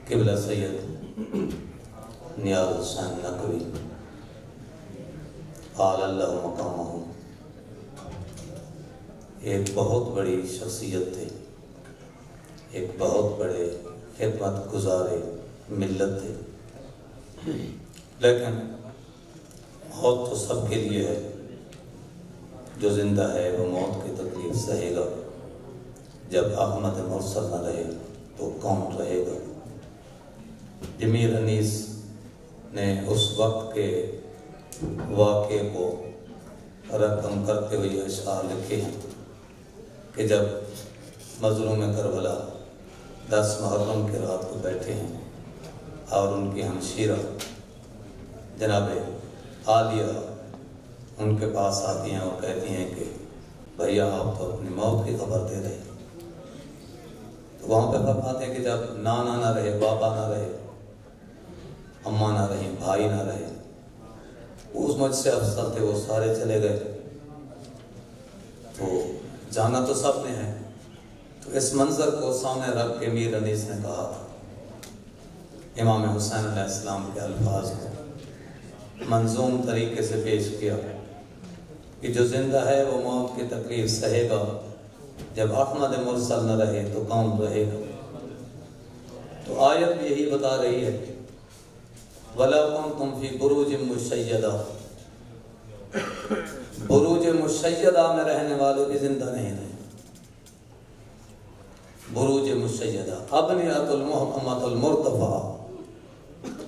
قبلہ سید نیاز حسین نقوی اعلی اللہ مقامہ ایک بہت بڑی شخصیت تھے، ایک بہت بڑے خدمت گزار ملت تھے، لیکن موت تو سب کے لیے ہے۔ جو زندہ ہے وہ موت کی تکلیف سہے گا، جب احمد مرسل نہ رہے تو کون رہے گا۔ جمیل انیس نے اس وقت کے واقعے کو رقم کرتے ہوئے اشعار لکھے ہیں کہ جب مظلوم کربلا 10 محرم کی رات کو بیٹھے ہیں اور ان کی ہمشیرہ جناب عالیہ ان کے پاس آتی ہیں اور کہتی ہیں کہ بھیا آپ تو اپنی موت کی خبر دے رہے، تو وہاں پہ فرماتے ہیں کہ جب نانا نہ رہے، بابا نہ رہے، اماں نہ رہی، بھائی نہ رہے، اس مجھ سے افسر تھے وہ سارے چلے گئے، تو جانا تو سب نے ہے۔ تو اس منظر کو سامنے رکھ کے میر انیس نے کہا تھا، امام حسین علیہ السلام کے الفاظ کو منظوم طریقے سے پیش کیا کہ جو زندہ ہے وہ موت کی تکلیف سہے گا، جب احمد مرسل نہ رہے تو کون رہے گا۔ تو آیت بھی یہی بتا رہی ہے، وَلَا كُنْتُمْ فِي بُرُوجٍ مُشَيَّدَةٍ، بروج مشیدہ میں رہنے والے بھی زندہ نہیں رہے۔ بروج مشیدہ ابنیۃ المحکمۃ المرتفعہ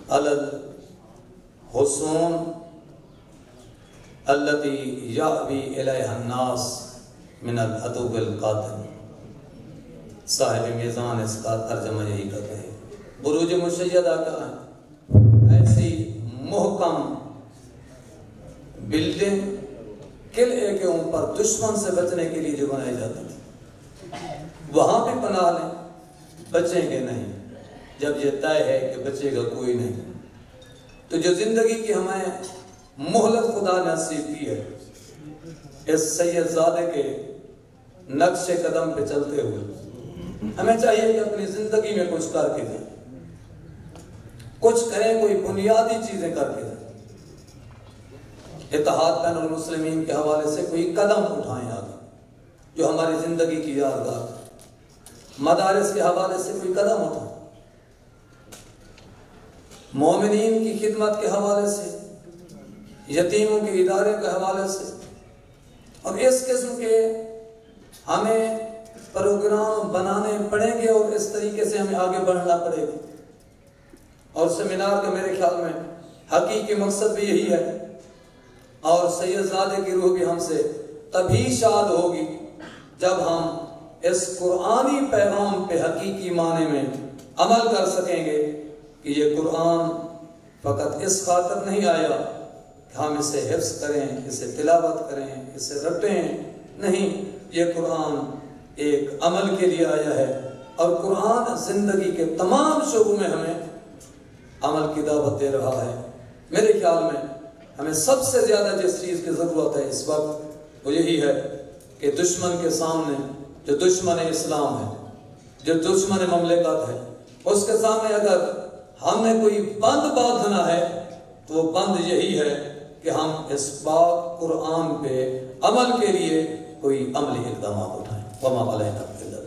علی الحصون التي یأوی الیہا الناس من العدو القاتل۔ صاحب میزان اس کا ترجمہ یہی کرتے ہیں۔ بروج مشیدہ کا ہے ایسی محکم بلڈنگ، قلعے کے اوپر دشمن سے بچنے کے لیے جو بنائی جاتی تھی، وہاں بھی پناہ لیں، بچیں گے نہیں، جب یہ طے ہے کہ بچے گا کوئی نہیں۔ تو جو زندگی کی ہمیں مہلت خدا نے نصیب کی ہے، اس سید زادے کے نقش قدم پہ چلتے ہوئے ہمیں چاہیے کہ اپنی زندگی میں کچھ کر کے دیں، کچھ کریں، کوئی بنیادی چیزیں کر کے دیں۔ اتحاد بین المسلمین کے حوالے سے کوئی قدم اٹھائیں آگے جو ہماری زندگی کی یادگار ہے، مدارس کے حوالے سے کوئی قدم اٹھائیں، مومنین کی خدمت کے حوالے سے، یتیموں کے ادارے کے حوالے سے، اور اس قسم کے ہمیں پروگرام بنانے پڑیں گے اور اس طریقے سے ہمیں آگے بڑھنا پڑے گا۔ اور سیمینار کا میرے خیال میں حقیقی مقصد بھی یہی ہے، اور سید زادے کی روح بھی ہم سے تبھی شاد ہوگی جب ہم اس قرآنی پیغام پہ حقیقی معنی میں عمل کر سکیں گے کہ یہ قرآن فقط اس خاطر نہیں آیا کہ ہم اسے حفظ کریں، اسے تلاوت کریں، اسے رٹیں، نہیں، یہ قرآن ایک عمل کے لیے آیا ہے، اور قرآن زندگی کے تمام شعبوں میں ہمیں عمل کی دعوت دے رہا ہے۔ میرے خیال میں ہمیں سب سے زیادہ جس چیز کی ضرورت ہے اس وقت وہ یہی ہے کہ دشمن کے سامنے، جو دشمن اسلام ہے، جو دشمن مملکت ہے، اس کے سامنے اگر ہم نے کوئی بند باندھنا ہے تو وہ بند یہی ہے کہ ہم اس پاک قرآن پہ عمل کے لیے کوئی عملی اقدامات اٹھائیں۔ وما علینا الا البلاغ۔